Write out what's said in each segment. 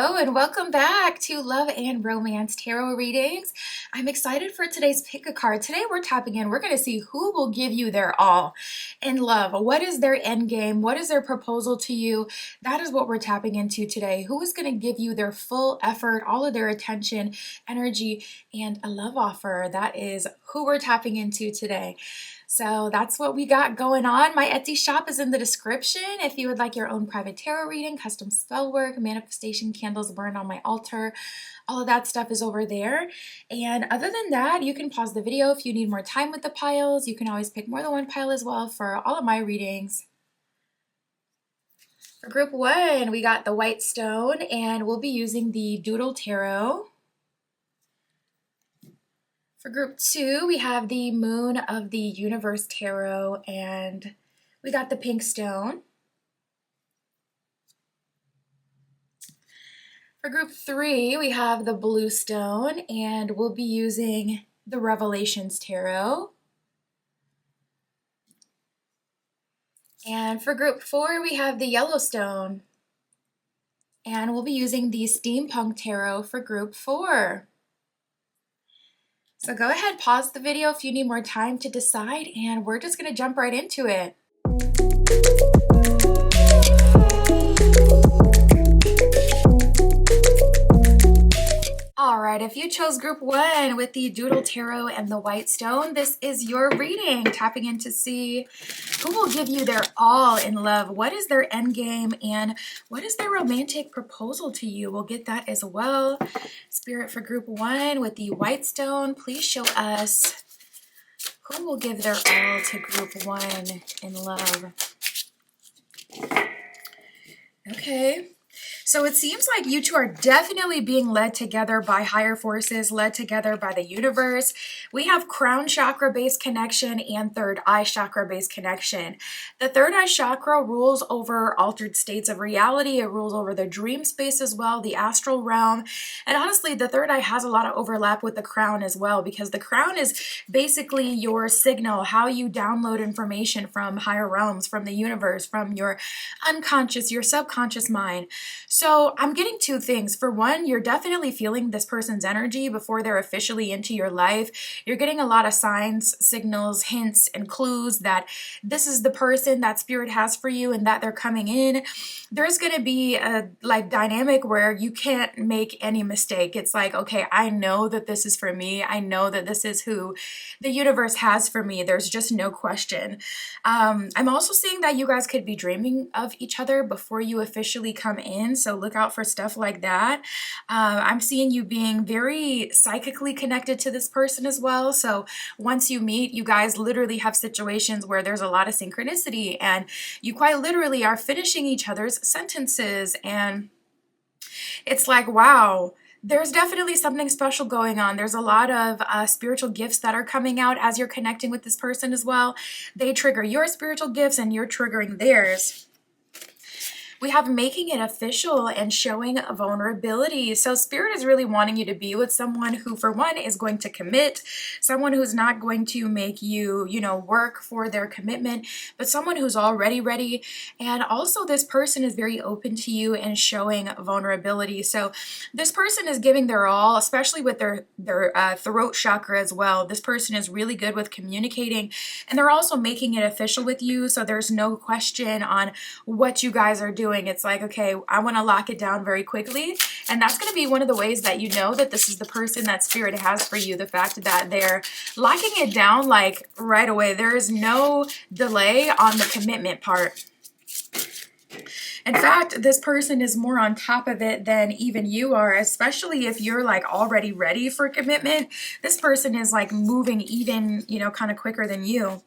Hello and welcome back to Love and Romance Tarot Readings. I'm excited for today's pick a card. Today we're tapping in. We're going to see who will give you their all in love. What is their end game? What is their proposal to you? That is what we're tapping into today. Who is going to give you their full effort, all of their attention, energy, and a love offer? That is who we're tapping into today. So that's what we got going on. My Etsy shop is in the description. If you would like your own private tarot reading, custom spell work, manifestation candles burned on my altar, all of that stuff is over there. And other than that, you can pause the video if you need more time with the piles. You can always pick more than one pile as well for all of my readings. For group one, we got the white stone, and we'll be using the Doodle Tarot. For group two, we have the Moon of the Universe Tarot, and we got the pink stone. For group three, we have the blue stone, and we'll be using the Revelations Tarot. And for group four, we have the yellow stone, and we'll be using the Steampunk Tarot for group four. So go ahead, pause the video if you need more time to decide, and we're just going to jump right into it. Alright, if you chose group one with the Doodle Tarot and the White Stone, this is your reading. Tapping in to see who will give you their all in love. What is their end game and what is their romantic proposal to you? We'll get that as well. Spirit for group one with the White Stone, please show us who will give their all to group one in love. Okay. So it seems like you two are definitely being led together by higher forces, led together by the universe. We have crown chakra based connection and third eye chakra based connection. The third eye chakra rules over altered states of reality. It rules over the dream space as well, the astral realm. And honestly, the third eye has a lot of overlap with the crown as well, because the crown is basically your signal, how you download information from higher realms, from the universe, from your unconscious, your subconscious mind. So I'm getting two things. For one, you're definitely feeling this person's energy before they're officially into your life. You're getting a lot of signs, signals, hints, and clues that this is the person that spirit has for you and that they're coming in. There's going to be a dynamic where you can't make any mistake. It's like, okay, I know that this is for me. I know that this is who the universe has for me. There's just no question. I'm also seeing that you guys could be dreaming of each other before you officially come in. So look out for stuff like that. I'm seeing you being very psychically connected to this person as well. So once you meet, you guys literally have situations where there's a lot of synchronicity and you quite literally are finishing each other's sentences. And it's like, wow. There's definitely something special going on. There's a lot of spiritual gifts that are coming out as you're connecting with this person as well. They trigger your spiritual gifts and you're triggering theirs. We have making it official and showing vulnerability. So spirit is really wanting you to be with someone who, for one, is going to commit, someone who's not going to make you, work for their commitment, but someone who's already ready. And also this person is very open to you and showing vulnerability. So this person is giving their all, especially with their throat chakra as well. This person is really good with communicating, and they're also making it official with you. So there's no question on what you guys are doing. It's like, okay, I want to lock it down very quickly. And that's going to be one of the ways that you know that this is the person that spirit has for you. The fact that they're locking it down like right away. There is no delay on the commitment part. In fact, this person is more on top of it than even you are, especially if you're like already ready for commitment. This person is like moving even, kind of quicker than you.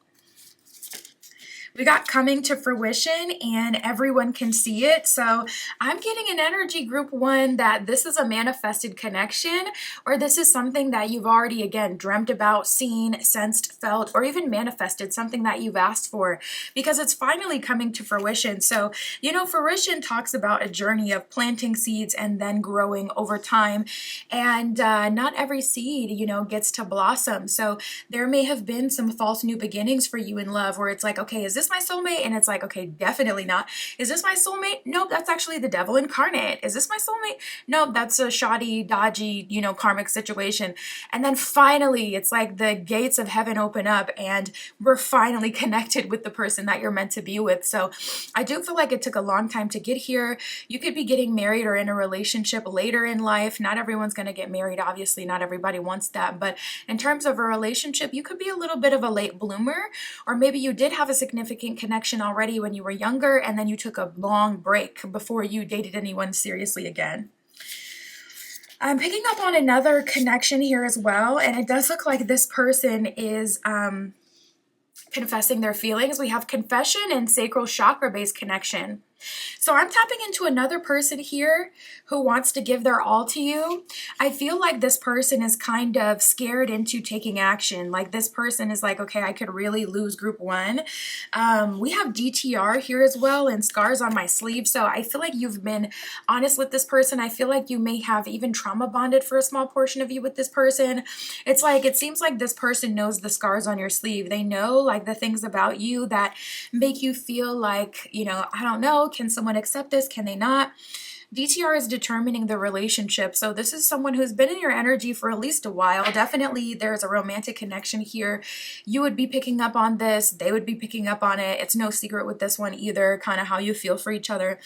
We got coming to fruition and everyone can see it. So I'm getting an energy group one that this is a manifested connection, or this is something that you've already, again, dreamt about, seen, sensed, felt, or even manifested, something that you've asked for, because it's finally coming to fruition. So, fruition talks about a journey of planting seeds and then growing over time. And not every seed, gets to blossom. So there may have been some false new beginnings for you in love where it's like, okay, is this this my soulmate? And it's like, okay, definitely not. Is this my soulmate? Nope, that's actually the devil incarnate. Is this my soulmate? Nope, that's a shoddy, dodgy, karmic situation. And then finally, it's like the gates of heaven open up and we're finally connected with the person that you're meant to be with. So I do feel like it took a long time to get here. You could be getting married or in a relationship later in life. Not everyone's going to get married. Obviously, not everybody wants that. But in terms of a relationship, you could be a little bit of a late bloomer, or maybe you did have a significant connection already when you were younger, and then you took a long break before you dated anyone seriously again. I'm picking up on another connection here as well, and it does look like this person is confessing their feelings. We have confession and sacral chakra based connection. So I'm tapping into another person here who wants to give their all to you. I feel like this person is kind of scared into taking action. Like this person is like, okay, I could really lose group one. We have DTR here as well and scars on my sleeve. So I feel like you've been honest with this person. I feel like you may have even trauma bonded for a small portion of you with this person. It's like, it seems like this person knows the scars on your sleeve. They know like the things about you that make you feel like, I don't know, can someone accept this? Can they not? DTR is determining the relationship. So this is someone who's been in your energy for at least a while. Definitely there's a romantic connection here. You would be picking up on this. They would be picking up on it. It's no secret with this one either, kind of how you feel for each other.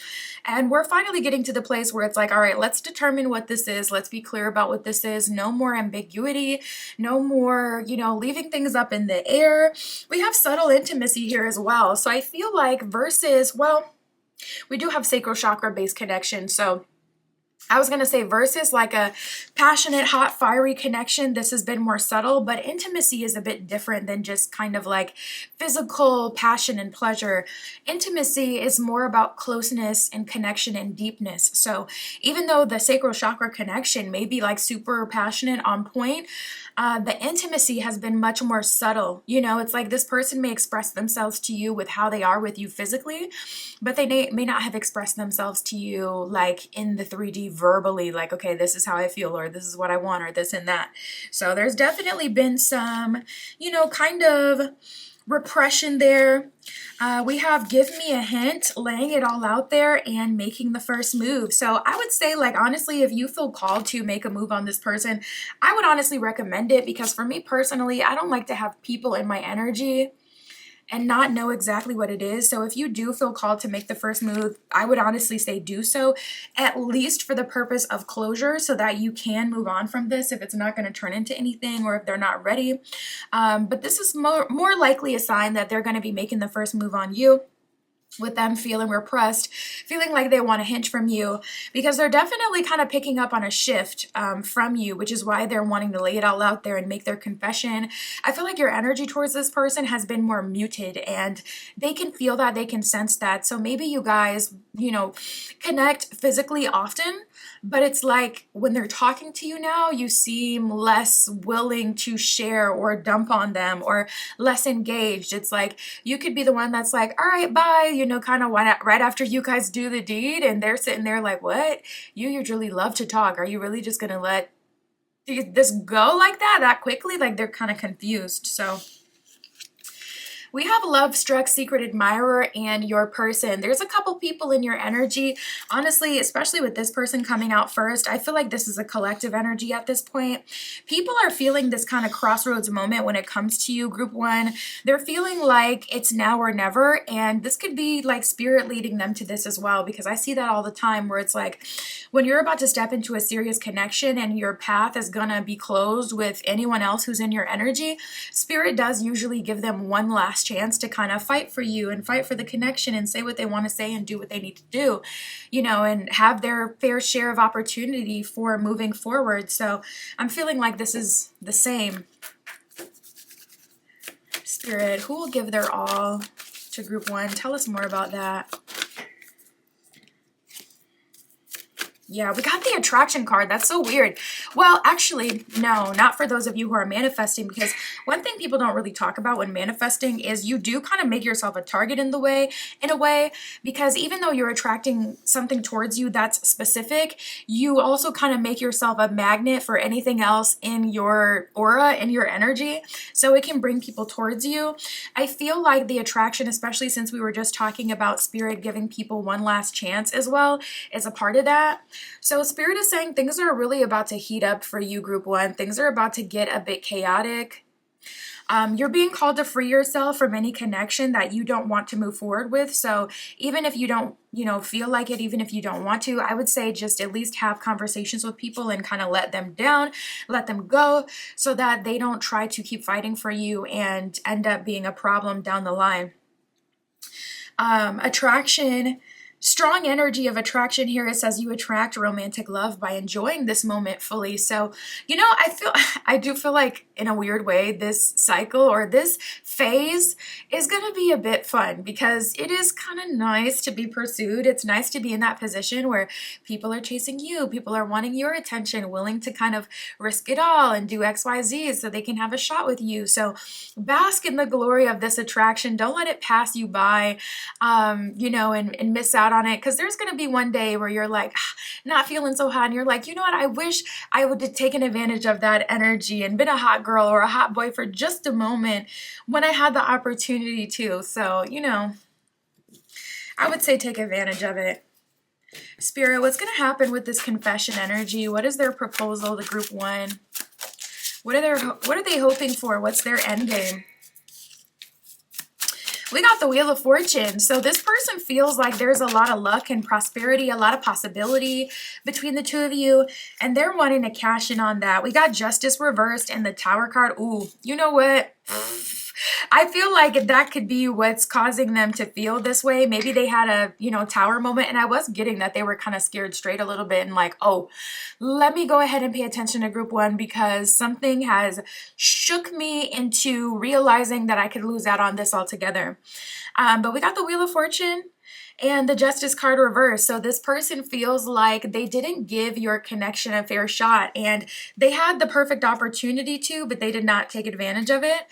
And we're finally getting to the place where it's like, all right, let's determine what this is. Let's be clear about what this is. No more ambiguity. No more, leaving things up in the air. We have subtle intimacy here as well. So I feel like versus, we do have sacral chakra based connection. So I was going to say versus like a passionate, hot, fiery connection, this has been more subtle, but intimacy is a bit different than just kind of like physical passion and pleasure. Intimacy is more about closeness and connection and deepness. So even though the sacral chakra connection may be like super passionate on point, the intimacy has been much more subtle. It's like this person may express themselves to you with how they are with you physically, but they may not have expressed themselves to you like in the 3D verbally, like, okay, this is how I feel, or this is what I want, or this and that. So there's definitely been some, kind of repression there. We have give me a hint, laying it all out there and making the first move. So I would say, like, honestly, if you feel called to make a move on this person, I would honestly recommend it, because for me personally, I don't like to have people in my energy and not know exactly what it is. So if you do feel called to make the first move, I would honestly say do so, at least for the purpose of closure, so that you can move on from this if it's not going to turn into anything, or if they're not ready. But this is more likely a sign that they're going to be making the first move on you, with them feeling repressed, feeling like they want a hint from you, because they're definitely kind of picking up on a shift from you, which is why they're wanting to lay it all out there and make their confession. I feel like your energy towards this person has been more muted, and they can feel that, they can sense that. So maybe you guys, connect physically often, but it's like when they're talking to you now, you seem less willing to share or dump on them, or less engaged. It's like you could be the one that's like, all right, bye, kind of right after you guys do the deed, and they're sitting there like, what? You usually love to talk. Are you really just going to let this go like that quickly? Like, they're kind of confused. So we have love struck, secret admirer, and your person. There's a couple people in your energy. Honestly, especially with this person coming out first, I feel like this is a collective energy at this point. People are feeling this kind of crossroads moment when it comes to you, group one. They're feeling like it's now or never, and this could be like spirit leading them to this as well, because I see that all the time, where it's like when you're about to step into a serious connection and your path is gonna be closed with anyone else who's in your energy, spirit does usually give them one last chance to kind of fight for you and fight for the connection and say what they want to say and do what they need to do, and have their fair share of opportunity for moving forward. So I'm feeling like this is the same. Spirit, who will give their all to group one? Tell us more about that. Yeah, we got the attraction card. That's so weird. Well, actually, no, not for those of you who are manifesting, because One thing people don't really talk about when manifesting is you do kind of make yourself a target in a way, because even though you're attracting something towards you that's specific, you also kind of make yourself a magnet for anything else in your aura and your energy. So it can bring people towards you. I feel like the attraction, especially since we were just talking about spirit giving people one last chance as well, is a part of that. So spirit is saying things are really about to heat up for you, group one. Things are about to get a bit chaotic. You're being called to free yourself from any connection that you don't want to move forward with. So even if you don't, feel like it, even if you don't want to, I would say just at least have conversations with people and kind of let them down, let them go, so that they don't try to keep fighting for you and end up being a problem down the line. Attraction. Strong energy of attraction here. It says you attract romantic love by enjoying this moment fully. So, I do feel like in a weird way, this cycle or this phase is going to be a bit fun because it is kind of nice to be pursued. It's nice to be in that position where people are chasing you. People are wanting your attention, willing to kind of risk it all and do X, Y, Z so they can have a shot with you. So bask in the glory of this attraction. Don't let it pass you by, and miss out on it, because there's going to be one day where you're like not feeling so hot and you're like, you know what, I wish I would have taken advantage of that energy and been a hot girl or a hot boy for just a moment when I had the opportunity to. So, I would say take advantage of it. Spirit, what's going to happen with this confession energy? What is their proposal to group one? What are they hoping for? What's their end game? We got the Wheel of Fortune. So this person feels like there's a lot of luck and prosperity, a lot of possibility between the two of you, and they're wanting to cash in on that. We got Justice reversed and the Tower card. Ooh, you know what? I feel like that could be what's causing them to feel this way. Maybe they had a, tower moment, and I was getting that they were kind of scared straight a little bit and like, oh, let me go ahead and pay attention to group one because something has shook me into realizing that I could lose out on this altogether. But we got the Wheel of Fortune and the Justice card reversed. So this person feels like they didn't give your connection a fair shot, and they had the perfect opportunity to, but they did not take advantage of it.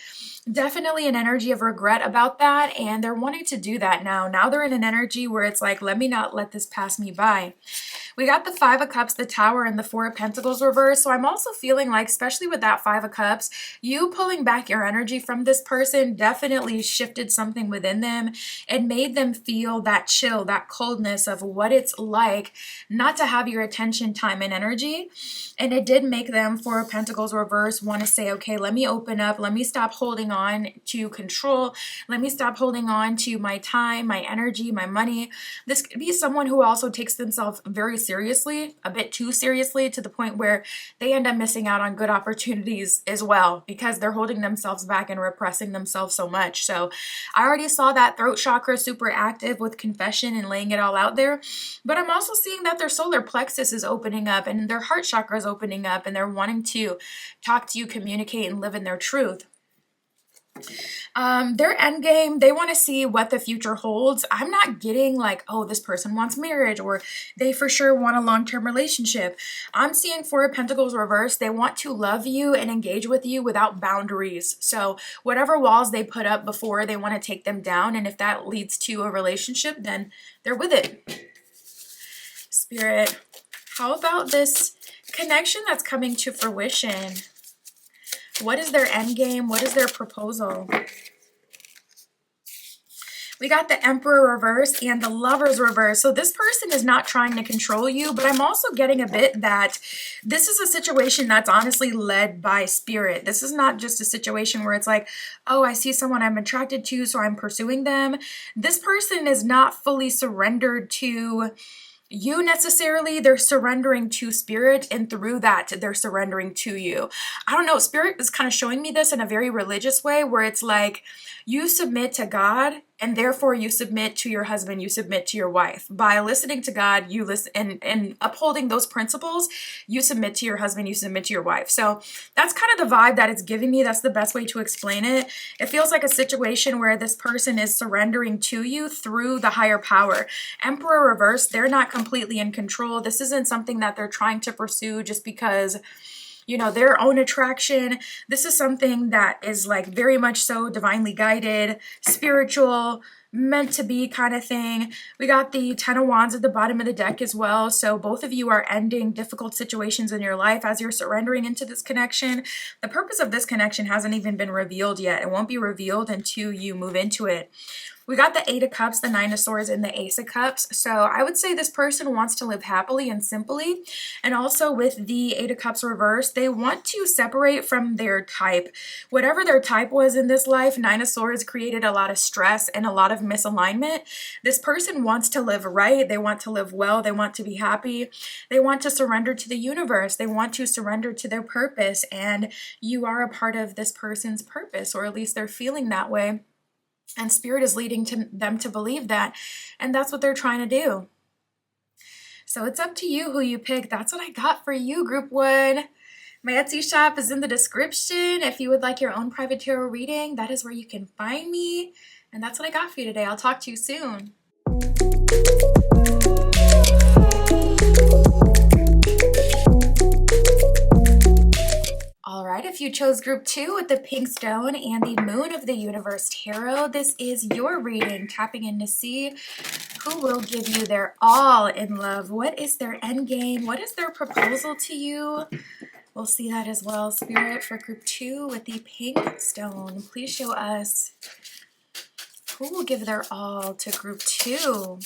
Definitely an energy of regret about that, and they're wanting to do that now. Now they're in an energy where it's like, let me not let this pass me by. We got the Five of Cups, the Tower, and the Four of Pentacles reversed. So I'm also feeling like, especially with that Five of Cups, you pulling back your energy from this person definitely shifted something within them and made them feel that chill, that coldness of what it's like not to have your attention, time, and energy. And it did make them, Four of Pentacles reversed, want to say, okay, let me open up. Let me stop holding on to control. Let me stop holding on to my time, my energy, my money. This could be someone who also takes themselves very seriously, a bit too seriously, to the point where they end up missing out on good opportunities as well because they're holding themselves back and repressing themselves so much. So I already saw that throat chakra super active with confession and laying it all out there. But I'm also seeing that their solar plexus is opening up and their heart chakra is opening up, and they're wanting to talk to you, communicate, and live in their truth. Their end game, they want to see what the future holds. I'm not getting like, oh, this person wants marriage or they for sure want a long-term relationship. I'm seeing Four of Pentacles reversed. They want to love you and engage with you without boundaries. So whatever walls they put up before, they want to take them down. And if that leads to a relationship, then they're with it. Spirit, how about this connection that's coming to fruition? What is their end game? What is their proposal? We got the Emperor reverse and the Lovers reverse. So this person is not trying to control you, but I'm also getting a bit that this is a situation that's honestly led by spirit. This is not just a situation where it's like, oh, I see someone I'm attracted to, so I'm pursuing them. This person is not fully surrendered to you necessarily. They're surrendering to spirit, and through that they're surrendering to you. I don't know, spirit is kind of showing me this in a very religious way where it's like you submit to God and therefore you submit to your husband, you submit to your wife. By listening to God, you listen and upholding those principles, you submit to your husband, you submit to your wife. So that's kind of the vibe that it's giving me. That's the best way to explain it. It feels like a situation where this person is surrendering to you through the higher power. Emperor reverse, they're not completely in control. This isn't something that they're trying to pursue just because their own attraction. This is something that is like very much so divinely guided, spiritual, meant to be kind of thing. We got the 10 of Wands at the bottom of the deck as well. So both of you are ending difficult situations in your life as you're surrendering into this connection. The purpose of this connection hasn't even been revealed yet. It won't be revealed until you move into it. We got the 8 of Cups, the 9 of Swords, and the Ace of Cups. So I would say this person wants to live happily and simply. And also with the 8 of Cups reversed, they want to separate from their type. Whatever their type was in this life, 9 of Swords created a lot of stress and a lot of misalignment. This person wants to live right. They want to live well. They want to be happy. They want to surrender to the universe. They want to surrender to their purpose. And you are a part of this person's purpose, or at least they're feeling that way. And Spirit is leading them to believe that. And that's what they're trying to do. So it's up to you who you pick. That's what I got for you, Group 1. My Etsy shop is in the description. If you would like your own private tarot reading, that is where you can find me. And that's what I got for you today. I'll talk to you soon. All right, if you chose Group 2 with the Pink Stone and the Moon of the Universe Tarot, this is your reading, tapping in to see who will give you their all in love. What is their end game? What is their proposal to you? We'll see that as well. Spirit, for Group 2 with the Pink Stone, please show us who will give their all to Group 2.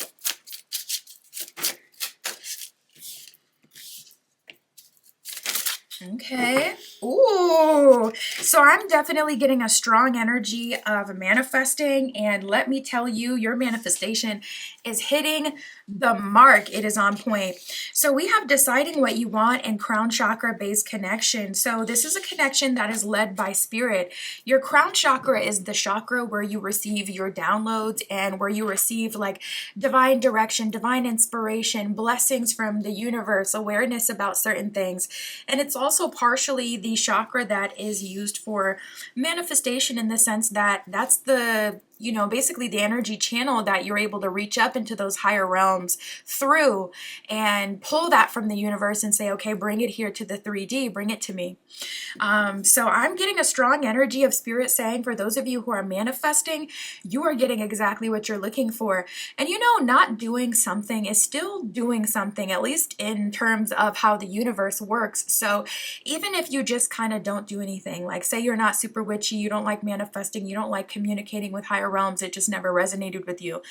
Okay. Ooh, so I'm definitely getting a strong energy of manifesting, and let me tell you, your manifestation is hitting the mark. It is on point. So we have deciding what you want and crown chakra based connection. So this is a connection that is led by Spirit. Your crown chakra is the chakra where you receive your downloads and where you receive like divine direction, divine inspiration, blessings from the universe, awareness about certain things. And it's also partially the chakra that is used for manifestation, in the sense that that's the basically the energy channel that you're able to reach up into those higher realms through and pull that from the universe and say, okay, bring it here to the 3D, bring it to me. So I'm getting a strong energy of Spirit saying, for those of you who are manifesting, you are getting exactly what you're looking for. And not doing something is still doing something, at least in terms of how the universe works. So even if you just kind of don't do anything, like say you're not super witchy, you don't like manifesting, you don't like communicating with higher realms, it just never resonated with you.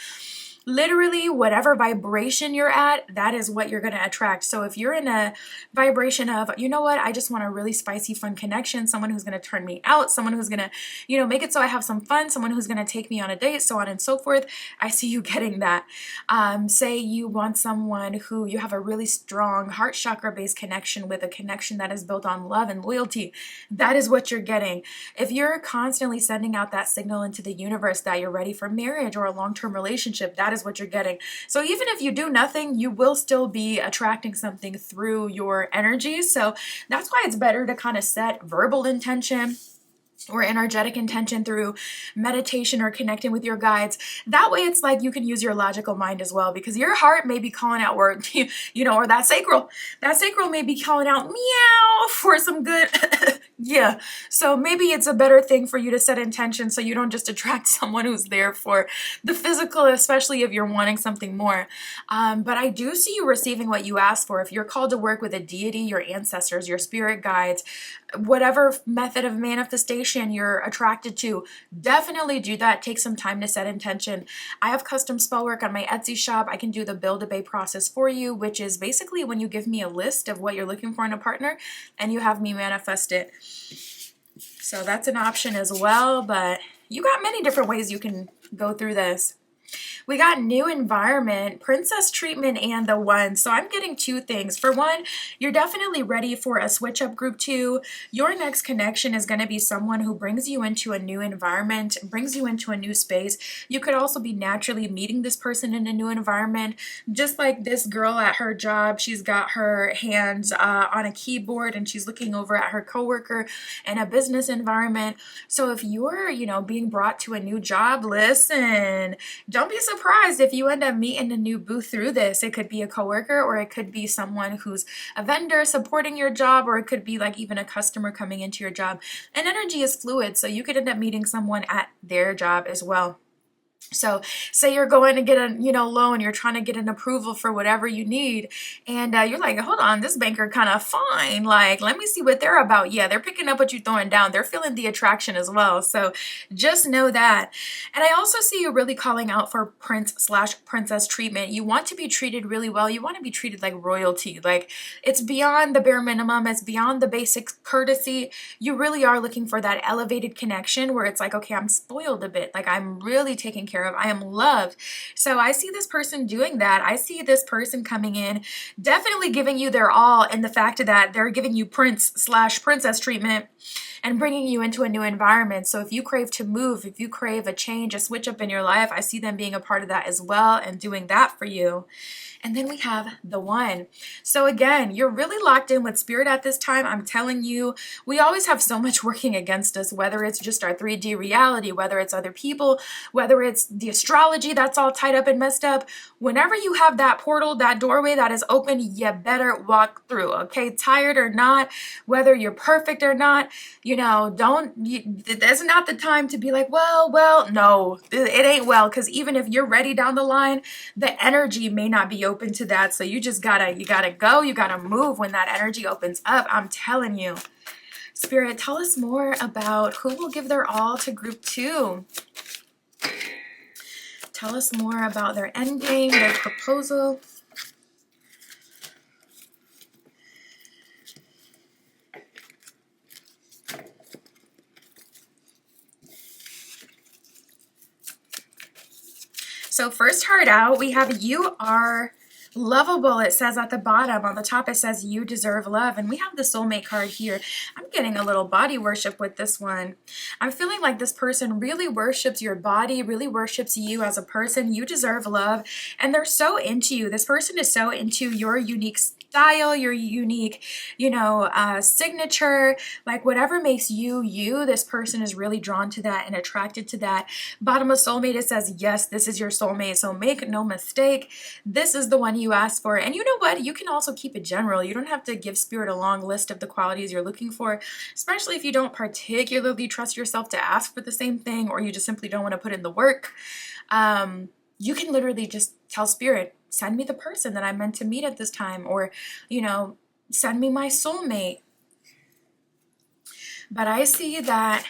Literally, whatever vibration you're at, that is what you're going to attract. So if you're in a vibration of, I just want a really spicy, fun connection, someone who's going to turn me out, someone who's going to, make it so I have some fun, someone who's going to take me on a date, so on and so forth, I see you getting that. Say you want someone who you have a really strong heart chakra based connection with, a connection that is built on love and loyalty. That is what you're getting. If you're constantly sending out that signal into the universe that you're ready for marriage or a long-term relationship, that is what you're getting. So even if you do nothing, you will still be attracting something through your energy. So that's why it's better to kind of set verbal intention or energetic intention through meditation or connecting with your guides. That way it's like you can use your logical mind as well, because your heart may be calling out word, or that sacral may be calling out meow for some good. Yeah. So maybe it's a better thing for you to set intention so you don't just attract someone who's there for the physical, especially if you're wanting something more. But I do see you receiving what you asked for. If you're called to work with a deity, your ancestors, your spirit guides, whatever method of manifestation you're attracted to, definitely do that. Take some time to set intention. I have custom spell work on my Etsy shop. I can do the build-a-bay process for you, which is basically when you give me a list of what you're looking for in a partner and you have me manifest it. So that's an option as well, but you got many different ways you can go through this. We got new environment, princess treatment, and the one. So I'm getting two things. For one, you're definitely ready for a switch up. Group 2, your next connection is going to be someone who brings you into a new environment, brings you into a new space. You could also be naturally meeting this person in a new environment. Just like this girl at her job, she's got her hands on a keyboard and she's looking over at her coworker in a business environment. So if you're, being brought to a new job, listen, don't be surprised surprised if you end up meeting a new boo through this. It could be a coworker, or it could be someone who's a vendor supporting your job, or it could be like even a customer coming into your job. And energy is fluid, so you could end up meeting someone at their job as well. So say you're going to get a loan, you're trying to get an approval for whatever you need, and you're like, hold on, this banker kind of fine, like let me see what they're about. Yeah, they're picking up what you're throwing down, they're feeling the attraction as well. So just know that. And I also see you really calling out for prince/princess treatment. You want to be treated really well. You want to be treated like royalty. Like it's beyond the bare minimum, it's beyond the basic courtesy. You really are looking for that elevated connection where it's like, okay, I'm spoiled a bit, like I'm really taken care of, I am loved. So I see this person doing that. I see this person coming in, definitely giving you their all, in the fact that they're giving you prince/princess treatment and bringing you into a new environment. So if you crave to move, if you crave a change, a switch up in your life, I see them being a part of that as well and doing that for you. And then we have the one. So again, you're really locked in with spirit at this time. I'm telling you, we always have so much working against us, whether it's just our 3D reality, whether it's other people, whether it's the astrology that's all tied up and messed up. Whenever you have that portal, that doorway that is open, you better walk through, okay? Tired or not, whether you're perfect or not, there's not the time to be like, well, no, it ain't well, because even if you're ready down the line, the energy may not be open to that. So you gotta move when that energy opens up. I'm telling you. Spirit, tell us more about who will give their all to group 2. Tell us more about their end game, their proposal. So first heart out, we have you are lovable. It says at the bottom. On the top it says you deserve love, and we have the soulmate card here. I'm getting a little body worship with this one. I'm feeling like this person really worships your body, really worships you as a person. You deserve love, and they're so into you. This person is so into your unique style, your unique, signature, like whatever makes you you. This person is really drawn to that and attracted to that. Bottom of soulmate, it says, yes, this is your soulmate. So make no mistake, this is the one you asked for. And you know what? You can also keep it general. You don't have to give spirit a long list of the qualities you're looking for, especially if you don't particularly trust yourself to ask for the same thing, or you just simply don't want to put in the work. You can literally just tell spirit, send me the person that I'm meant to meet at this time, or, send me my soulmate. But I see that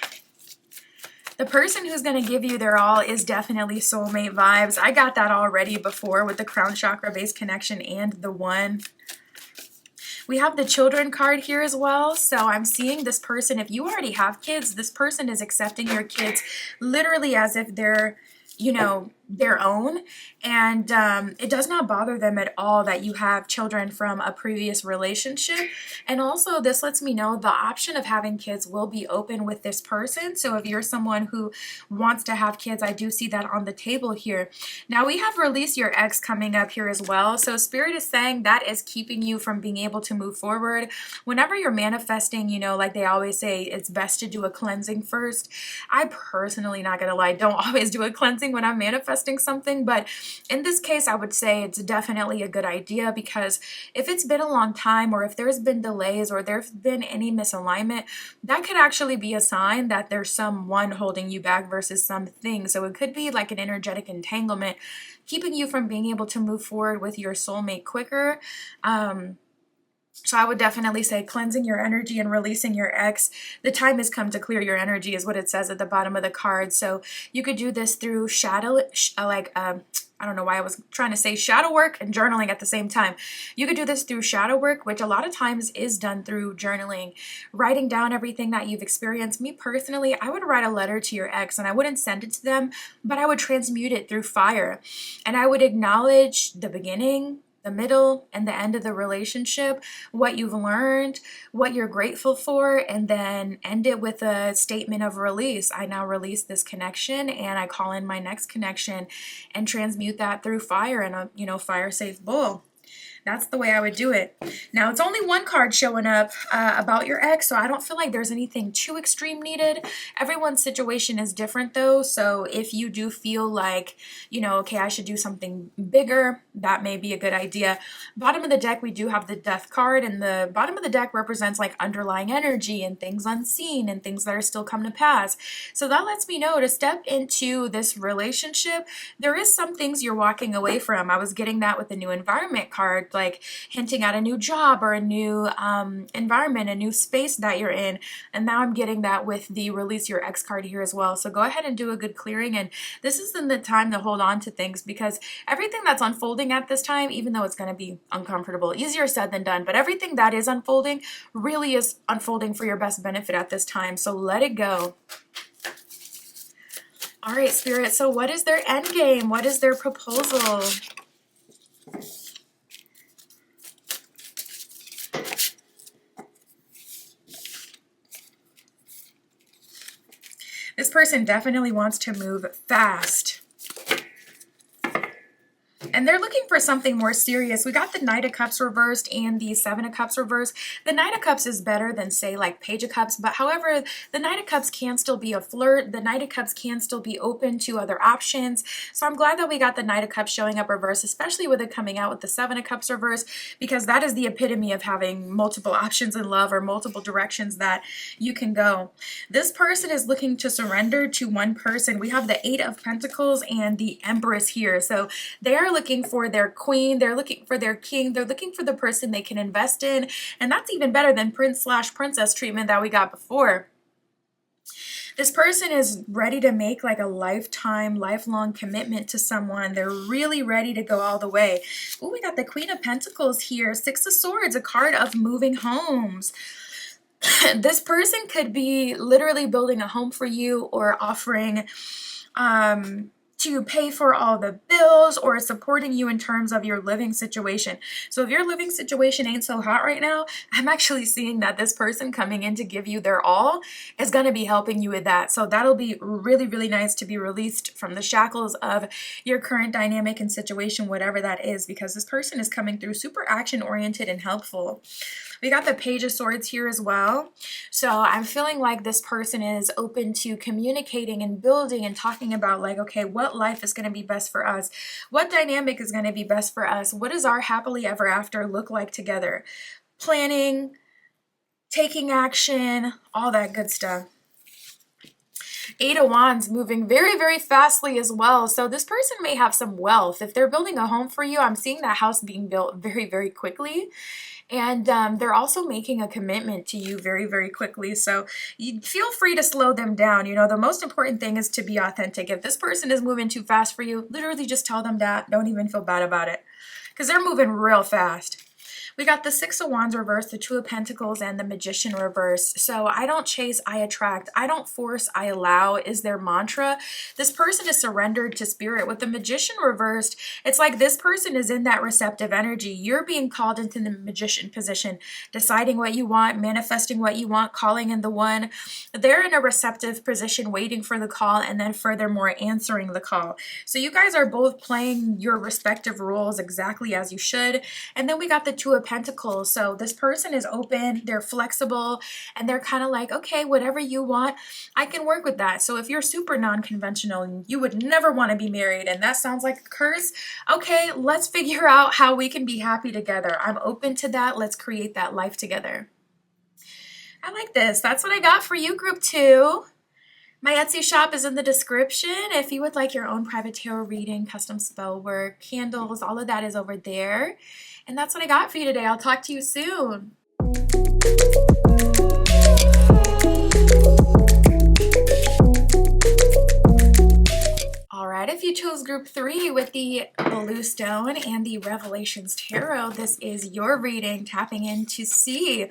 the person who's going to give you their all is definitely soulmate vibes. I got that already before with the crown chakra based connection and the one. We have the children card here as well. So I'm seeing this person, if you already have kids, this person is accepting your kids literally as if they're, their own. And it does not bother them at all that you have children from a previous relationship. And also this lets me know the option of having kids will be open with this person. So if you're someone who wants to have kids, I do see that on the table here. Now we have release your ex coming up here as well. So spirit is saying that is keeping you from being able to move forward. Whenever you're manifesting, like they always say, it's best to do a cleansing first. I personally, not gonna lie, don't always do a cleansing when I'm manifesting something, but in this case I would say it's definitely a good idea, because if it's been a long time, or if there's been delays, or there's been any misalignment, that could actually be a sign that there's someone holding you back versus something. So it could be like an energetic entanglement keeping you from being able to move forward with your soulmate quicker. So I would definitely say cleansing your energy and releasing your ex. The time has come to clear your energy is what it says at the bottom of the card. So you could do this through I don't know why I was trying to say shadow work and journaling at the same time. You could do this through shadow work, which a lot of times is done through journaling, writing down everything that you've experienced. Me personally, I would write a letter to your ex, and I wouldn't send it to them, but I would transmute it through fire. And I would acknowledge the beginning, the middle, and the end of the relationship, what you've learned, what you're grateful for, and then end it with a statement of release. I now release this connection, and I call in my next connection and transmute that through fire in a, fire safe bowl. That's the way I would do it. Now, it's only one card showing up about your ex, so I don't feel like there's anything too extreme needed. Everyone's situation is different, though, so if you do feel like, you know, okay, I should do something bigger, that may be a good idea. Bottom of the deck, we do have the Death card, and the bottom of the deck represents like underlying energy and things unseen and things that are still coming to pass. So that lets me know to step into this relationship, there is some things you're walking away from. I was getting that with the new environment card, like hinting at a new job or a new environment, a new space that you're in. And now I'm getting that with the release your ex card here as well. So go ahead and do a good clearing. And this isn't the time to hold on to things, because everything that's unfolding at this time, even though it's going to be uncomfortable, easier said than done, but everything that is unfolding really is unfolding for your best benefit at this time. So let it go. All right, Spirit. So what is their end game? What is their proposal? This person definitely wants to move fast. And they're looking for something more serious. We got the Knight of Cups reversed and the Seven of Cups reversed. The Knight of Cups is better than, say, like Page of Cups. But however, the Knight of Cups can still be a flirt. The Knight of Cups can still be open to other options. So I'm glad that we got the Knight of Cups showing up reversed, especially with it coming out with the Seven of Cups reversed, because that is the epitome of having multiple options in love, or multiple directions that you can go. This person is looking to surrender to one person. We have the Eight of Pentacles and the Empress here. So they are looking for their queen, they're looking for their king, they're looking for the person they can invest in, and that's even better than prince/princess treatment that we got before. This person is ready to make like a lifetime, lifelong commitment to someone. They're really ready to go all the way. Oh, we got the Queen of Pentacles here, Six of Swords, a card of moving homes. This person could be literally building a home for you, or offering to pay for all the bills, or supporting you in terms of your living situation. So if your living situation ain't so hot right now, I'm actually seeing that this person coming in to give you their all is going to be helping you with that. So that'll be really, really nice to be released from the shackles of your current dynamic and situation, whatever that is, because this person is coming through super action oriented and helpful. We got the Page of Swords here as well. So I'm feeling like this person is open to communicating and building and talking about like, okay, what life is going to be best for us? What dynamic is going to be best for us? What does our happily ever after look like together? Planning, taking action, all that good stuff. Eight of Wands moving very, very fastly as well. So this person may have some wealth. If they're building a home for you, I'm seeing that house being built very, very quickly. And they're also making a commitment to you very, very quickly. So you feel free to slow them down. You know, the most important thing is to be authentic. If this person is moving too fast for you, literally just tell them that. Don't even feel bad about it, because they're moving real fast. We got the Six of Wands reversed, the Two of Pentacles, and the Magician reversed. So I don't chase, I attract. I don't force, I allow is their mantra. This person is surrendered to spirit. With the Magician reversed, it's like this person is in that receptive energy. You're being called into the Magician position, deciding what you want, manifesting what you want, calling in the one. They're in a receptive position, waiting for the call, and then furthermore answering the call. So you guys are both playing your respective roles exactly as you should. And then we got the Two of Pentacles. So this person is open, they're flexible, and they're kind of like, okay, whatever you want, I can work with that. So if you're super non-conventional and you would never want to be married and that sounds like a curse, okay, let's figure out how we can be happy together. I'm open to that. Let's create that life together. I like this. That's what I got for you, group 2. My Etsy shop is in the description. If you would like your own private tarot reading, custom spell work, candles, all of that is over there. And that's what I got for you today. I'll talk to you soon. All right, if you chose group 3 with the Blue Stone and the Revelations Tarot, this is your reading, tapping in to see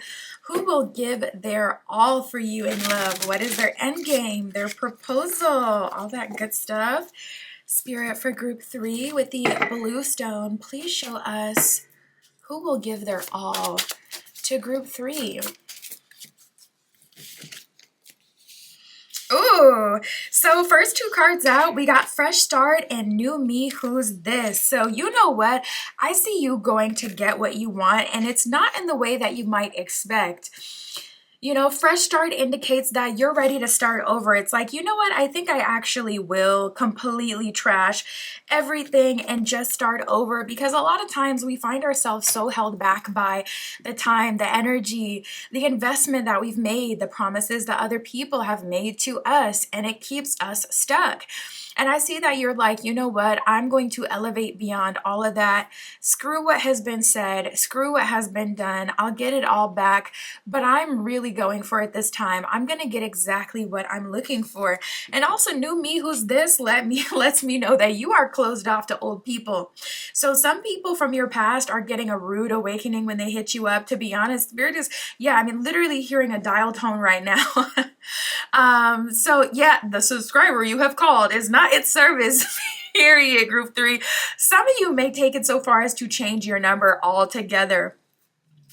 who will give their all for you in love. What is their end game, their proposal, all that good stuff. Spirit, for group 3 with the Blue Stone, please show us who will give their all to group 3. Ooh, so first two cards out, we got Fresh Start and New Me, Who's This? So you know what? I see you going to get what you want, and it's not in the way that you might expect. You know, fresh start indicates that you're ready to start over. It's like, you know what? I think I actually will completely trash everything and just start over, because a lot of times we find ourselves so held back by the time, the energy, the investment that we've made, the promises that other people have made to us, and it keeps us stuck. And I see that you're like, you know what? I'm going to elevate beyond all of that. Screw what has been said. Screw what has been done. I'll get it all back. But I'm really going for it this time. I'm going to get exactly what I'm looking for. And also, New Me, Who's This? Lets me know that you are closed off to old people. So some people from your past are getting a rude awakening when they hit you up. To be honest, Spirit is, yeah, I mean, literally hearing a dial tone right now. So yeah, the subscriber you have called is not its service. Period. Group 3. Some of you may take it so far as to change your number altogether.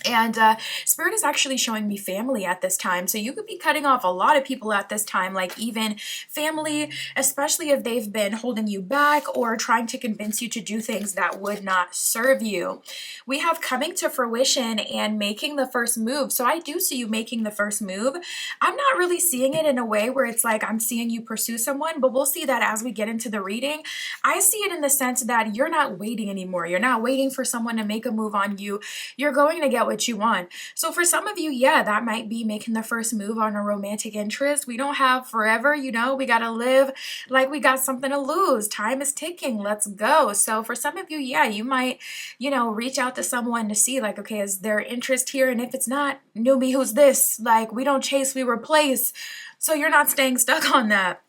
And Spirit is actually showing me family at this time. So you could be cutting off a lot of people at this time, like even family, especially if they've been holding you back or trying to convince you to do things that would not serve you. We have coming to fruition and making the first move. So I do see you making the first move. I'm not really seeing it in a way where it's like I'm seeing you pursue someone, but we'll see that as we get into the reading. I see it in the sense that you're not waiting anymore. You're not waiting for someone to make a move on you. You're going to get what you want. So for some of you, yeah, that might be making the first move on a romantic interest. We don't have forever, you know, we got to live like we got something to lose. Time is ticking. Let's go. So for some of you, yeah, you might, you know, reach out to someone to see like, okay, is there interest here? And if it's not, New Me, Who's This? Like, we don't chase, we replace. So you're not staying stuck on that.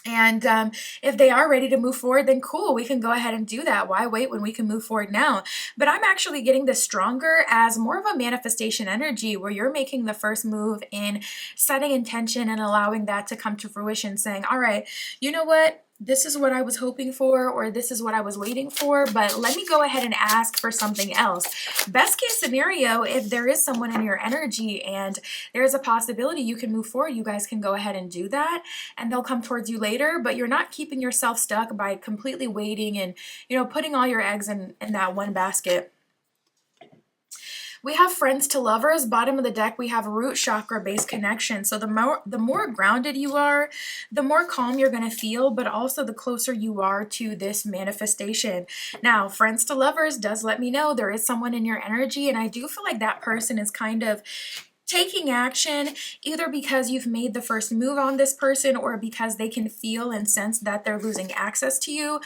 And if they are ready to move forward, then cool, we can go ahead and do that. Why wait when we can move forward now? But I'm actually getting this stronger as more of a manifestation energy where you're making the first move in setting intention and allowing that to come to fruition, saying, all right, you know what? This is what I was hoping for, or this is what I was waiting for, but let me go ahead and ask for something else. Best case scenario, if there is someone in your energy and there's a possibility you can move forward, you guys can go ahead and do that, and they'll come towards you later, but you're not keeping yourself stuck by completely waiting and, you know, putting all your eggs in that one basket. We have friends to lovers. Bottom of the deck, we have root chakra based connection. So the more grounded you are, the more calm you're going to feel, but also the closer you are to this manifestation. Now, friends to lovers does let me know there is someone in your energy, and I do feel like that person is kind of taking action either because you've made the first move on this person or because they can feel and sense that they're losing access to you.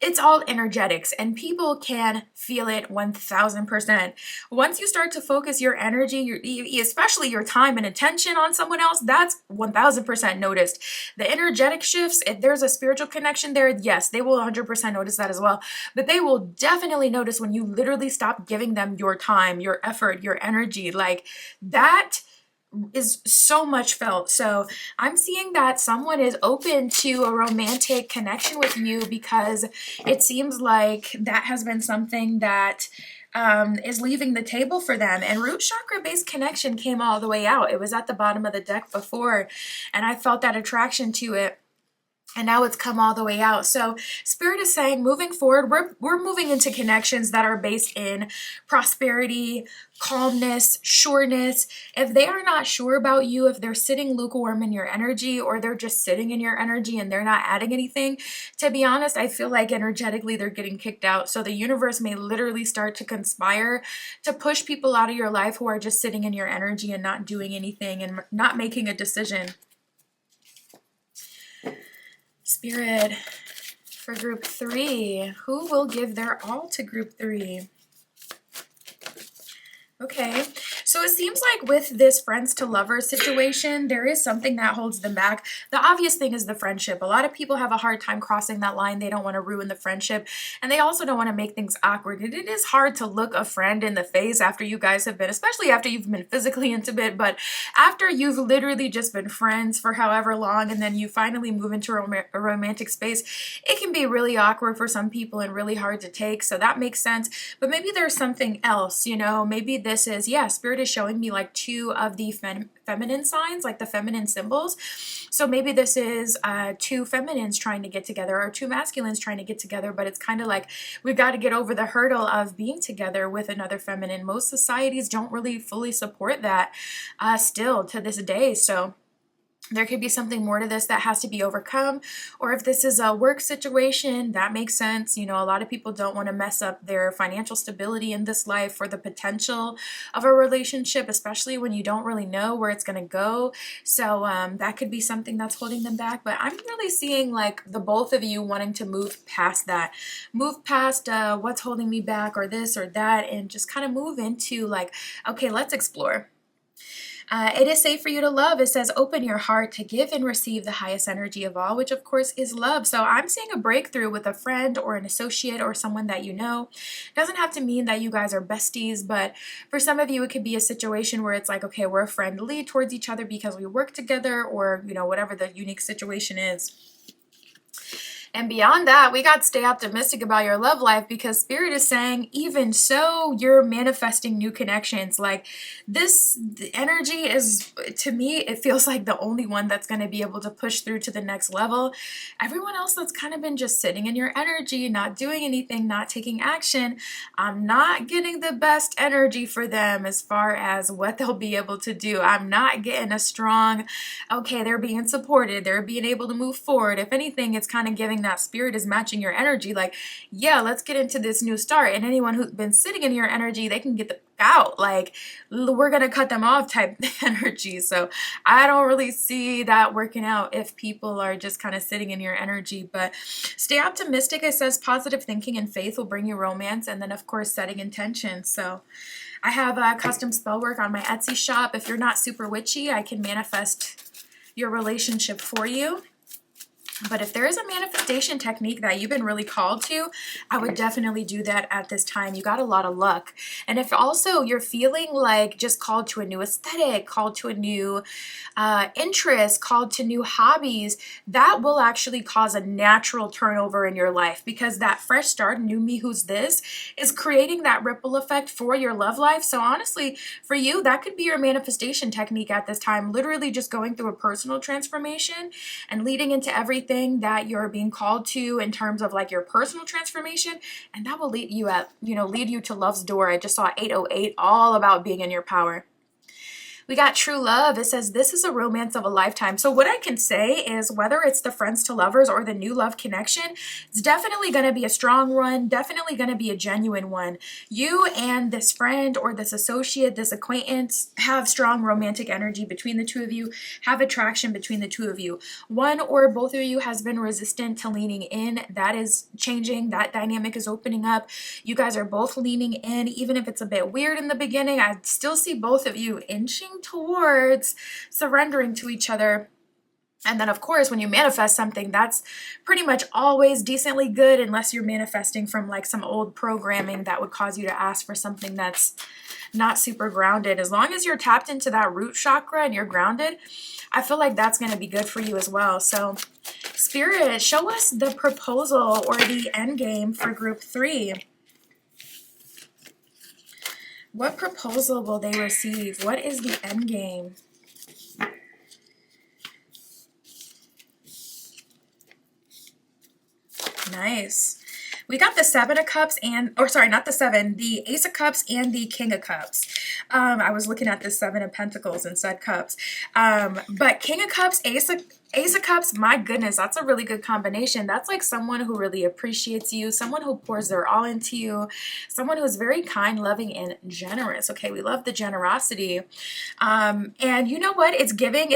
It's all energetics, and people can feel it 1000%. Once you start to focus your energy, especially your time and attention on someone else, that's 1000% noticed. The energetic shifts, if there's a spiritual connection there, yes, they will 100% notice that as well. But they will definitely notice when you literally stop giving them your time, your effort, your energy. Like that is so much felt. So I'm seeing that someone is open to a romantic connection with you because it seems like that has been something that is leaving the table for them. And root chakra based connection came all the way out. It was at the bottom of the deck before, and I felt that attraction to it. And now it's come all the way out. So Spirit is saying moving forward, we're moving into connections that are based in prosperity, calmness, sureness. If they are not sure about you, if they're sitting lukewarm in your energy, or they're just sitting in your energy and they're not adding anything, to be honest, I feel like energetically they're getting kicked out. So the universe may literally start to conspire to push people out of your life who are just sitting in your energy and not doing anything and not making a decision. Spirit, for group 3, who will give their all to group 3? Okay, so it seems like with this friends to lovers situation, there is something that holds them back. The obvious thing is the friendship. A lot of people have a hard time crossing that line. They don't want to ruin the friendship, and they also don't want to make things awkward. And it is hard to look a friend in the face after you guys have been, especially after you've been physically intimate, but after you've literally just been friends for however long, and then you finally move into a romantic space, it can be really awkward for some people and really hard to take. So that makes sense. But maybe there's something else, you know, maybe this is, yeah, Spirit is showing me like two of the feminine signs, like the feminine symbols. So maybe this is two feminines trying to get together or two masculines trying to get together, but it's kind of like we've got to get over the hurdle of being together with another feminine. Most societies don't really fully support that still to this day. So there could be something more to this that has to be overcome. Or if this is a work situation, that makes sense. You know, a lot of people don't want to mess up their financial stability in this life for the potential of a relationship, especially when you don't really know where it's going to go. So that could be something that's holding them back. But I'm really seeing like the both of you wanting to move past that, move past what's holding me back or this or that, and just kind of move into like, okay, let's explore. It is safe for you to love. It says, open your heart to give and receive the highest energy of all, which of course is love. So I'm seeing a breakthrough with a friend or an associate or someone that you know. It doesn't have to mean that you guys are besties, but for some of you, it could be a situation where it's like, okay, we're friendly towards each other because we work together, or, you know, whatever the unique situation is. And beyond that, we got to stay optimistic about your love life, because Spirit is saying, even so, you're manifesting new connections. Like this, the energy is, to me, it feels like the only one that's going to be able to push through to the next level. Everyone else that's kind of been just sitting in your energy, not doing anything, not taking action, I'm not getting the best energy for them as far as what they'll be able to do. I'm not getting a strong, okay, they're being supported, they're being able to move forward. If anything, it's kind of giving that Spirit is matching your energy, like, yeah, let's get into this new start. And anyone who's been sitting in your energy, they can get the out, like we're gonna cut them off type energy. So I don't really see that working out if people are just kind of sitting in your energy. But stay optimistic. It says positive thinking and faith will bring you romance, and then of course setting intentions. So I have custom spell work on my Etsy shop. If you're not super witchy, I can manifest your relationship for you. But if there is a manifestation technique that you've been really called to, I would definitely do that at this time. You got a lot of luck. And if also you're feeling like just called to a new aesthetic, called to a new interest, called to new hobbies, that will actually cause a natural turnover in your life, because that fresh start, new me who's this, is creating that ripple effect for your love life. So honestly, for you, that could be your manifestation technique at this time, literally just going through a personal transformation and leading into everything that you're being called to in terms of like your personal transformation, and that will lead you to love's door. I just saw 808, all about being in your power. We got true love. It says this is a romance of a lifetime. So what I can say is, whether it's the friends to lovers or the new love connection, it's definitely going to be a strong one, definitely going to be a genuine one. You and this friend or this associate, this acquaintance, have strong romantic energy between the two of you, have attraction between the two of you. One or both of you has been resistant to leaning in. That is changing. That dynamic is opening up. You guys are both leaning in, even if it's a bit weird in the beginning. I still see both of you inching towards surrendering to each other. And then of course, when you manifest something, that's pretty much always decently good, unless you're manifesting from like some old programming that would cause you to ask for something that's not super grounded. As long as you're tapped into that root chakra and you're grounded, I feel like that's going to be good for you as well. So Spirit, show us the proposal or the end game for group 3. What proposal will they receive? What is the end game? Nice. We got the 7 of Cups and, or sorry, not the 7, the Ace of Cups and the King of Cups. I was looking at the 7 of Pentacles and said Cups. But King of Cups, Ace of Cups, my goodness, that's a really good combination. That's like someone who really appreciates you, someone who pours their all into you, someone who's very kind, loving, and generous. Okay, we love the generosity. And you know what? It's giving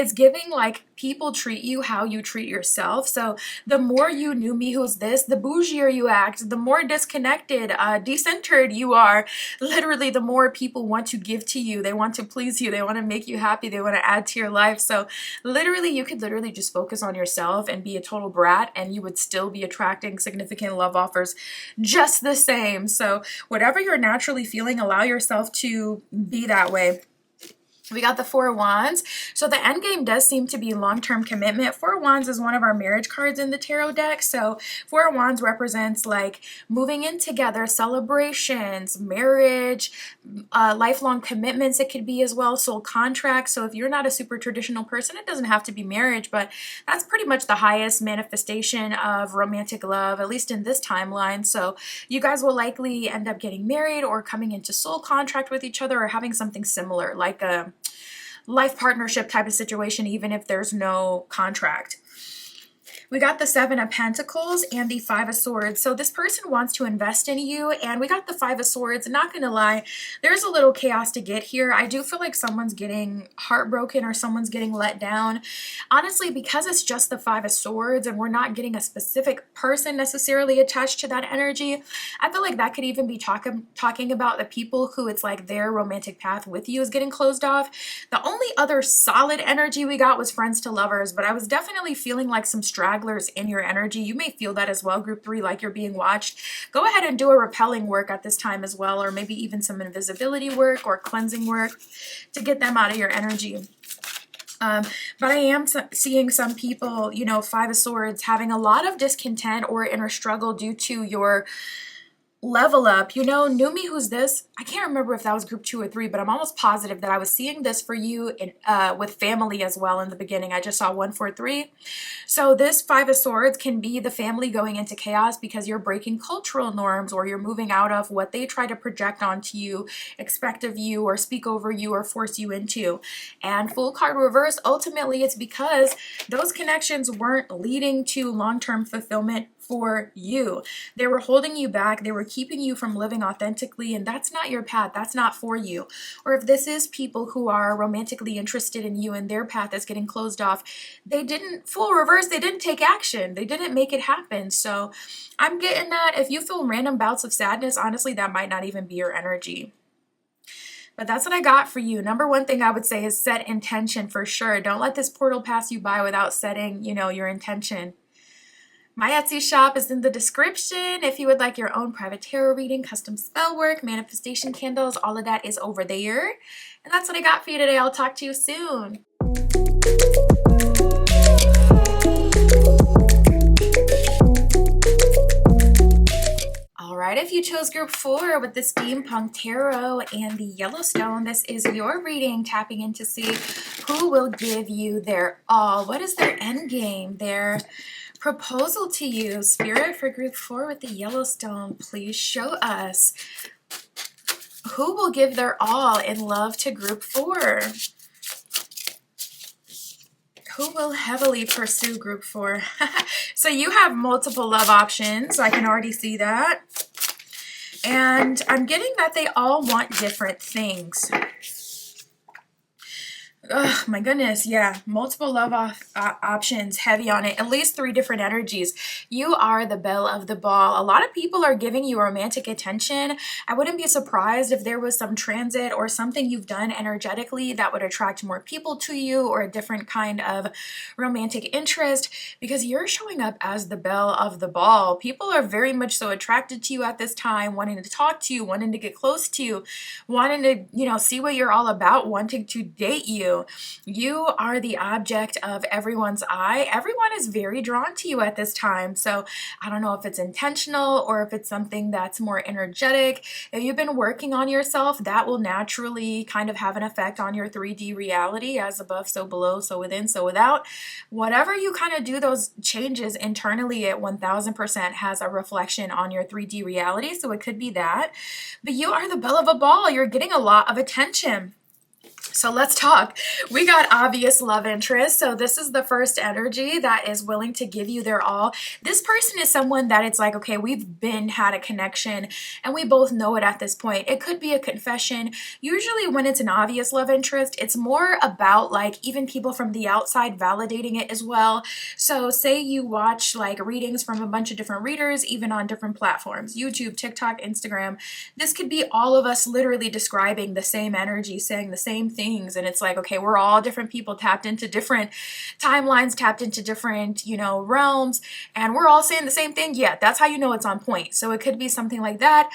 like people treat you how you treat yourself. So the more you knew me who's this, the bougier you act, the more disconnected, decentered you are. Literally, the more people want to give to you. They want to please you. They want to make you happy. They want to add to your life. So literally, you could literally just focus on yourself and be a total brat, and you would still be attracting significant love offers just the same. So whatever you're naturally feeling, allow yourself to be that way. We got the Four of Wands. So the end game does seem to be long-term commitment. Four of Wands is one of our marriage cards in the tarot deck. So Four of Wands represents like moving in together, celebrations, marriage, lifelong commitments. It could be as well, soul contracts. So if you're not a super traditional person, it doesn't have to be marriage, but that's pretty much the highest manifestation of romantic love, at least in this timeline. So you guys will likely end up getting married or coming into soul contract with each other or having something similar, like a life partnership type of situation, even if there's no contract. We got the Seven of Pentacles and the Five of Swords. So this person wants to invest in you, and we got the Five of Swords. Not gonna lie, there's a little chaos to get here. I do feel like someone's getting heartbroken or someone's getting let down. Honestly, because it's just the Five of Swords and we're not getting a specific person necessarily attached to that energy, I feel like that could even be talking about the people who it's like their romantic path with you is getting closed off. The only other solid energy we got was friends to lovers, but I was definitely feeling like some stragglers in your energy. You may feel that as well, group 3, like you're being watched. Go ahead and do a repelling work at this time as well, or maybe even some invisibility work or cleansing work to get them out of your energy. But I am seeing some people, you know, Five of Swords, having a lot of discontent or inner struggle due to your level up. You know, New Me, who's this? I can't remember if that was group 2 or 3, but I'm almost positive that I was seeing this for you in with family as well in the beginning. I just saw 1, 4, 3. So this Five of Swords can be the family going into chaos because you're breaking cultural norms or you're moving out of what they try to project onto you, expect of you, or speak over you, or force you into. And Fool card reverse, ultimately it's because those connections weren't leading to long-term fulfillment for you. They were holding you back. They were keeping you from living authentically, and that's not your path. That's not for you. Or if this is people who are romantically interested in you and their path is getting closed off, they didn't, full reverse, they didn't take action. They didn't make it happen. So I'm getting that if you feel random bouts of sadness, honestly, that might not even be your energy. But that's what I got for you. Number one thing I would say is set intention for sure. Don't let this portal pass you by without setting, you know, your intention. My Etsy shop is in the description. If you would like your own private tarot reading, custom spell work, manifestation candles, all of that is over there. And that's what I got for you today. I'll talk to you soon. All right, if you chose group 4 with the Steampunk Tarot and the Yellowstone, this is your reading, tapping in to see who will give you their all. What is their end game, their proposal to you? Spirit, for group 4 with the Yellowstone, please show us who will give their all in love to group 4. Who will heavily pursue group 4? So you have multiple love options. I can already see that. And I'm getting that they all want different things. Oh my goodness, yeah, multiple love options, heavy on it, at least 3 different energies. You are the belle of the ball. A lot of people are giving you romantic attention. I wouldn't be surprised if there was some transit or something you've done energetically that would attract more people to you, or a different kind of romantic interest, because you're showing up as the belle of the ball. People are very much so attracted to you at this time, wanting to talk to you, wanting to get close to you, wanting to, you know, see what you're all about, wanting to date you. You are the object of everyone's eye. Everyone is very drawn to you at this time. So I don't know if it's intentional or if it's something that's more energetic. If you've been working on yourself, that will naturally kind of have an effect on your 3D reality, as above, so below, so within, so without. Whatever you kind of do, those changes internally at 1000% has a reflection on your 3D reality. So it could be that. But you are the belle of a ball. You're getting a lot of attention. So let's talk. We got obvious love interest. So this is the first energy that is willing to give you their all. This person is someone that it's like, okay, we've had a connection and we both know it at this point. It could be a confession. Usually when it's an obvious love interest, it's more about like even people from the outside validating it as well. So say you watch like readings from a bunch of different readers, even on different platforms, YouTube, TikTok, Instagram. This could be all of us literally describing the same energy, saying the same same things. And it's like, okay, we're all different people tapped into different timelines, tapped into different, realms, and we're all saying the same thing. Yeah, that's how you know it's on point. So it could be something like that,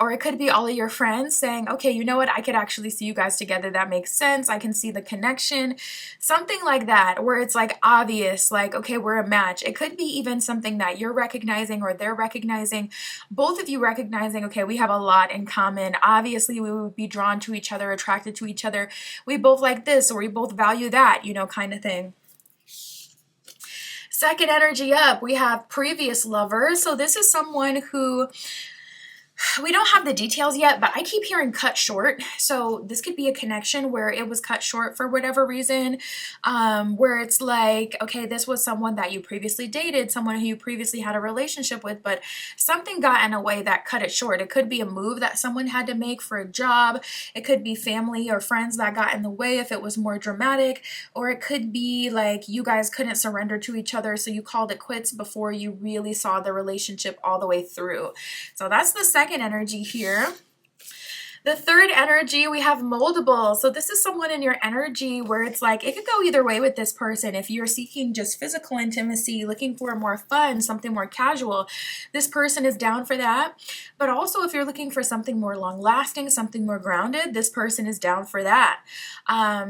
or it could be all of your friends saying, okay, you know what, I could actually see you guys together. That makes sense. I can see the connection. Something like that, where it's like obvious, like, okay, we're a match. It could be even something that you're recognizing or they're recognizing, both of you recognizing, okay, we have a lot in common. Obviously, we would be drawn to each other, attracted to each other. We both like this, or we both value that, kind of thing. Second energy up, we have previous lovers. So this is someone who, we don't have the details yet, but I keep hearing cut short. So this could be a connection where it was cut short for whatever reason, where it's like, okay, this was someone that you previously dated, someone who you previously had a relationship with, but something got in a way that cut it short. It could be a move that someone had to make for a job. It could be family or friends that got in the way if it was more dramatic, or it could be like you guys couldn't surrender to each other, so you called it quits before you really saw the relationship all the way through. So that's the second energy here. The third energy, we have moldable. So this is someone in your energy where it's like, it could go either way with this person. If you're seeking just physical intimacy, looking for more fun, something more casual, this person is down for that. But also if you're looking for something more long lasting, something more grounded, this person is down for that.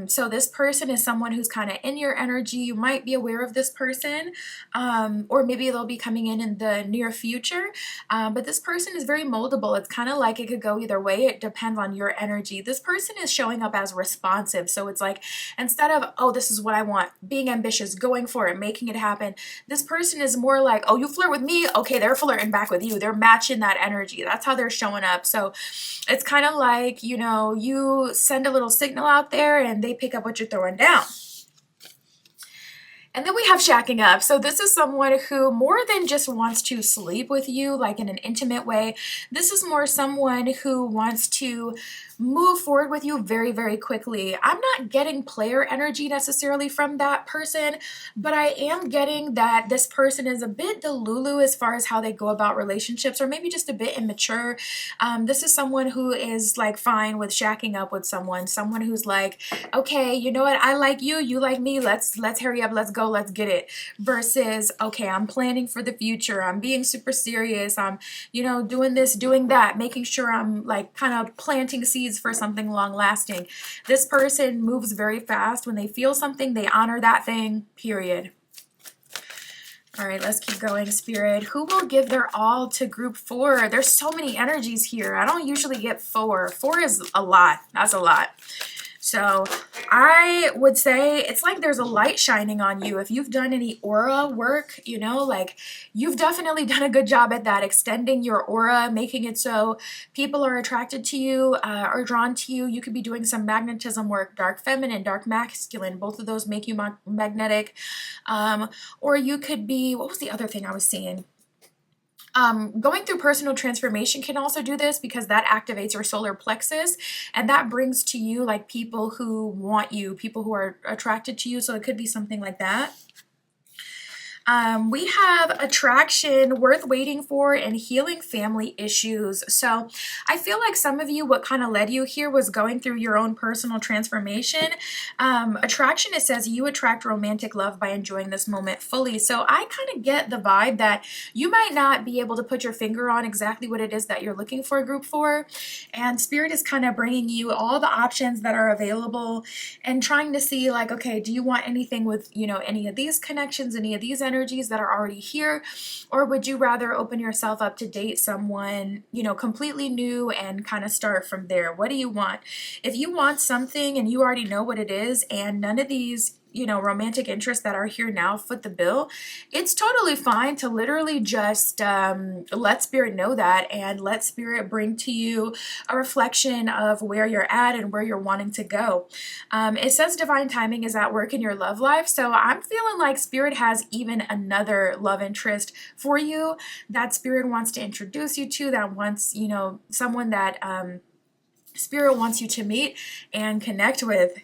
So this person is someone who's kind of in your energy. You might be aware of this person, or maybe they'll be coming in the near future. But this person is very moldable. It's kind of like it could go either way. It depends on your energy. This person is showing up as responsive. So it's like, instead of, oh, this is what I want, being ambitious, going for it, making it happen, this person is more like, oh, you flirt with me? Okay, they're flirting back with you. They're matching that energy. That's how they're showing up. So it's kind of like, you send a little signal out there and they pick up what you're throwing down. And then we have shacking up. So this is someone who more than just wants to sleep with you, like in an intimate way. This is more someone who wants to move forward with you very, very quickly. I'm not getting player energy necessarily from that person, but I am getting that this person is a bit delulu as far as how they go about relationships, or maybe just a bit immature. This is someone who is like fine with shacking up with someone who's like, okay, you know what? I like you, you like me. Let's hurry up. Let's go. Let's get it. Versus, okay, I'm planning for the future. I'm being super serious. I'm, doing this, doing that, making sure I'm like kind of planting seeds for something long lasting. This person moves very fast. When they feel something, they honor that thing, period. All right, let's keep going, Spirit. Who will give their all to group 4? There's so many energies here. I don't usually get 4. 4 is a lot. That's a lot. So I would say it's like there's a light shining on you. If you've done any aura work, like you've definitely done a good job at that, extending your aura, making it so people are attracted to you, are drawn to you. You could be doing some magnetism work, dark feminine, dark masculine. Both of those make you magnetic. Or you could be, what was the other thing I was seeing? Going through personal transformation can also do this, because that activates your solar plexus, and that brings to you like people who want you, people who are attracted to you. So it could be something like that. We have attraction, worth waiting for, and healing family issues. So I feel like some of you, what kind of led you here was going through your own personal transformation. Attraction, it says you attract romantic love by enjoying this moment fully. So I kind of get the vibe that you might not be able to put your finger on exactly what it is that you're looking for, group 4. And Spirit is kind of bringing you all the options that are available and trying to see like, okay, do you want anything with, any of these connections, any of these energies that are already here, or would you rather open yourself up to date someone, completely new and kind of start from there? What do you want? If you want something and you already know what it is, and none of these romantic interests that are here now foot the bill, it's totally fine to literally just let Spirit know that, and let Spirit bring to you a reflection of where you're at and where you're wanting to go. It says divine timing is at work in your love life. So I'm feeling like Spirit has even another love interest for you that Spirit wants to introduce you to, that wants, someone that Spirit wants you to meet and connect with.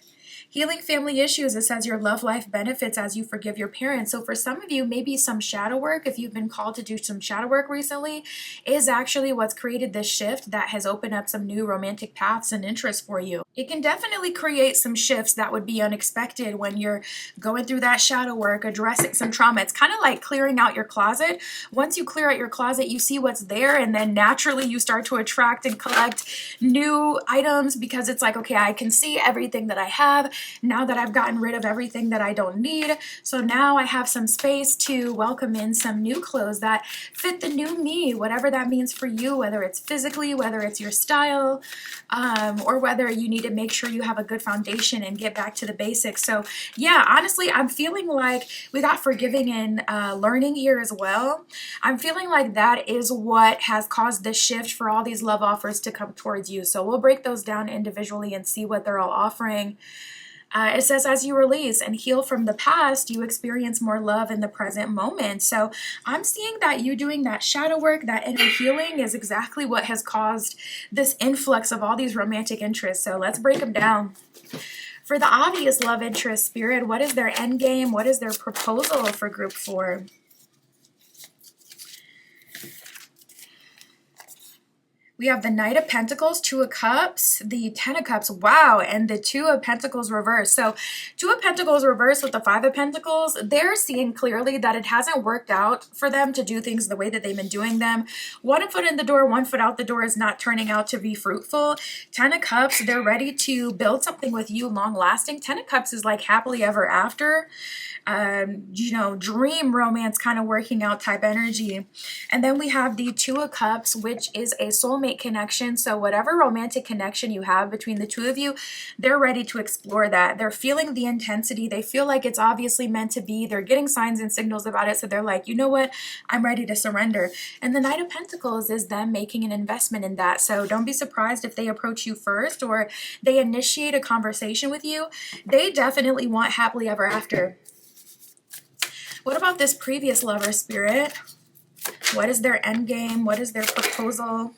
Healing family issues, it says your love life benefits as you forgive your parents. So for some of you, maybe some shadow work, if you've been called to do some shadow work recently, is actually what's created this shift that has opened up some new romantic paths and interests for you. It can definitely create some shifts that would be unexpected when you're going through that shadow work, addressing some trauma. It's kind of like clearing out your closet. Once you clear out your closet, you see what's there, and then naturally you start to attract and collect new items because it's like, okay, I can see everything that I have now that I've gotten rid of everything that I don't need. So now I have some space to welcome in some new clothes that fit the new me, whatever that means for you, whether it's physically, whether it's your style, or whether you need to make sure you have a good foundation and get back to the basics. So yeah, honestly, I'm feeling like we got forgiving and learning here as well. I'm feeling like that is what has caused this shift for all these love offers to come towards you. So we'll break those down individually and see what they're all offering. It says, as you release and heal from the past, you experience more love in the present moment. So I'm seeing that you doing that shadow work, that inner healing is exactly what has caused this influx of all these romantic interests. So let's break them down. For the obvious love interest, Spirit, what is their end game? What is their proposal for group 4? We have the Knight of Pentacles, 2 of Cups, the 10 of Cups, wow, and the 2 of Pentacles reversed. So 2 of Pentacles reversed with the 5 of Pentacles, they're seeing clearly that it hasn't worked out for them to do things the way that they've been doing them. 1 foot in the door, 1 foot out the door is not turning out to be fruitful. 10 of Cups, they're ready to build something with you long lasting. 10 of Cups is like happily ever after. Dream romance kind of working out type energy. And then we have the 2 of Cups, which is a soulmate connection. So whatever romantic connection you have between the two of you, they're ready to explore that. They're feeling the intensity. They feel like it's obviously meant to be. They're getting signs and signals about it. So they're like, you know what? I'm ready to surrender. And the Knight of Pentacles is them making an investment in that. So don't be surprised if they approach you first or they initiate a conversation with you. They definitely want happily ever after. What about this previous lover, Spirit? What is their end game? What is their proposal?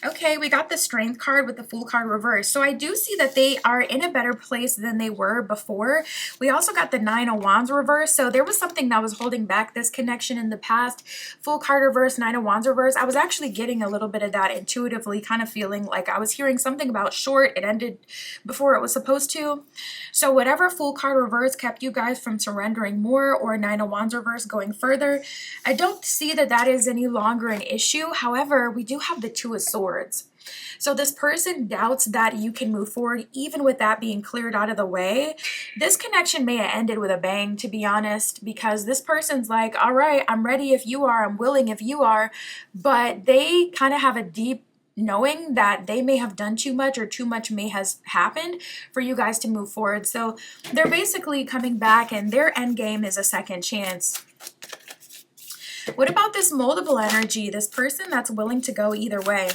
Okay, we got the Strength card with the Fool card reversed. So I do see that they are in a better place than they were before. We also got the 9 of Wands reversed. So there was something that was holding back this connection in the past. Fool card reversed, 9 of Wands reversed. I was actually getting a little bit of that intuitively, kind of feeling like I was hearing something about short. It ended before it was supposed to. So whatever Fool card reversed kept you guys from surrendering more, or 9 of Wands reversed going further, I don't see that that is any longer an issue. However, we do have the 2 of Swords. So this person doubts that you can move forward even with that being cleared out of the way. This connection may have ended with a bang, to be honest, because this person's like, all right, I'm ready if you are, I'm willing if you are, but they kind of have a deep knowing that they may have done too much or too much may has happened for you guys to move forward. So they're basically coming back and their end game is a second chance. What about this moldable energy, this person that's willing to go either way?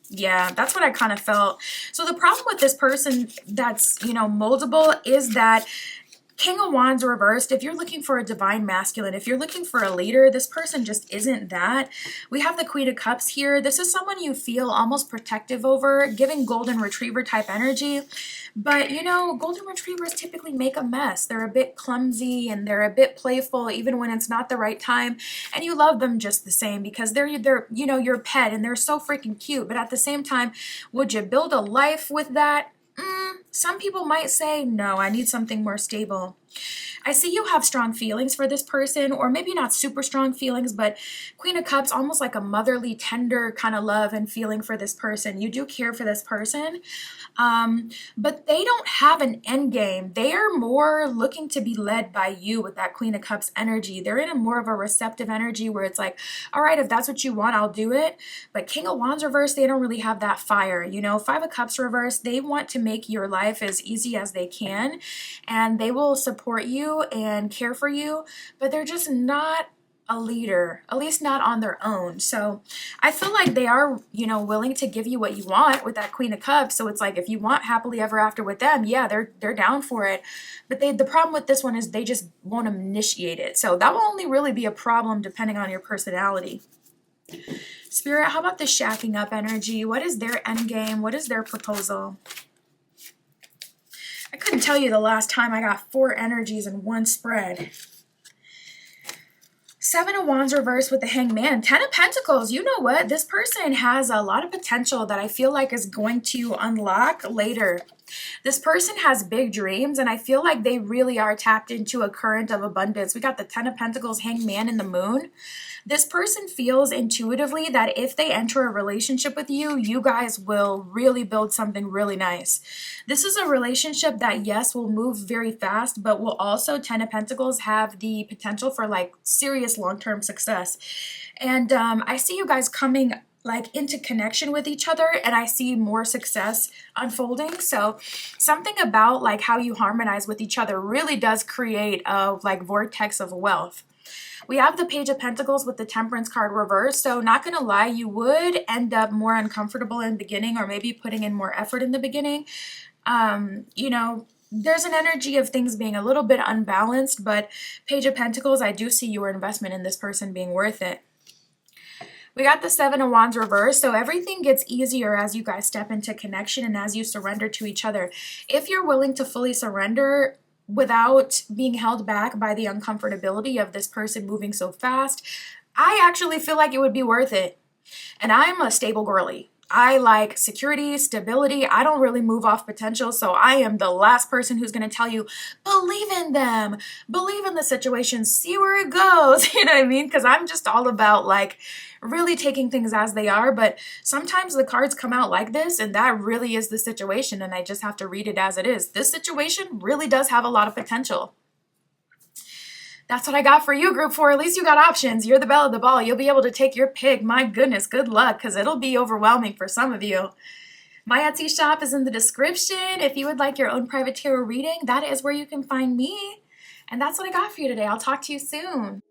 Yeah, that's what I kind of felt. So the problem with this person that's, moldable is that King of Wands reversed. If you're looking for a divine masculine, if you're looking for a leader, this person just isn't that. We have the Queen of Cups here. This is someone you feel almost protective over, giving golden retriever type energy. But, golden retrievers typically make a mess. They're a bit clumsy and they're a bit playful even when it's not the right time. And you love them just the same because they're your pet and they're so freaking cute. But at the same time, would you build a life with that? Some people might say, no, I need something more stable. I see you have strong feelings for this person, or maybe not super strong feelings, but Queen of Cups, almost like a motherly, tender kind of love and feeling for this person. You do care for this person, but they don't have an end game. They are more looking to be led by you with that Queen of Cups energy. They're in a more of a receptive energy where it's like, all right, if that's what you want, I'll do it. But King of Wands reversed, they don't really have that fire. 5 of Cups reversed, they want to make your life as easy as they can, and they will support you and care for you, but they're just not a leader, at least not on their own. So I feel like they are, willing to give you what you want with that Queen of Cups. So it's like, if you want happily ever after with them, yeah, they're down for it. But the problem with this one is they just won't initiate it. So that will only really be a problem depending on your personality. Spirit, how about the shacking up energy? What is their end game? What is their proposal? I couldn't tell you the last time I got 4 energies in one spread. Seven of Wands reversed with the Hangman. Ten of Pentacles. You know what? This person has a lot of potential that I feel like is going to unlock later. This person has big dreams, and I feel like they really are tapped into a current of abundance. We got the Ten of Pentacles, Hangman, and the Moon. This person feels intuitively that if they enter a relationship with you, you guys will really build something really nice. This is a relationship that, yes, will move very fast, but will also, Ten of Pentacles, have the potential for like serious long-term success. And I see you guys coming like into connection with each other, and I see more success unfolding. So something about like how you harmonize with each other really does create a like vortex of wealth. We have the Page of Pentacles with the Temperance card reversed. So not gonna lie, you would end up more uncomfortable in the beginning, or maybe putting in more effort in the beginning. You know, there's an energy of things being a little bit unbalanced, but Page of Pentacles, I do see your investment in this person being worth it. We got the Seven of Wands reversed, so everything gets easier as you guys step into connection and as you surrender to each other. If you're willing to fully surrender without being held back by the uncomfortability of this person moving so fast, I actually feel like it would be worth it. And I'm a stable girly. I like security, stability. I don't really move off potential, so I am the last person who's going to tell you, believe in them, believe in the situation, see where it goes, you know what I mean? Because I'm just all about like really taking things as they are, but sometimes the cards come out like this, and that really is the situation, and I just have to read it as it is. This situation really does have a lot of potential. That's what I got for you, Group 4. At least you got options. You're the belle of the ball. You'll be able to take your pick. My goodness, good luck, because it'll be overwhelming for some of you. My Etsy shop is in the description. If you would like your own private tarot reading, that is where you can find me. And that's what I got for you today. I'll talk to you soon.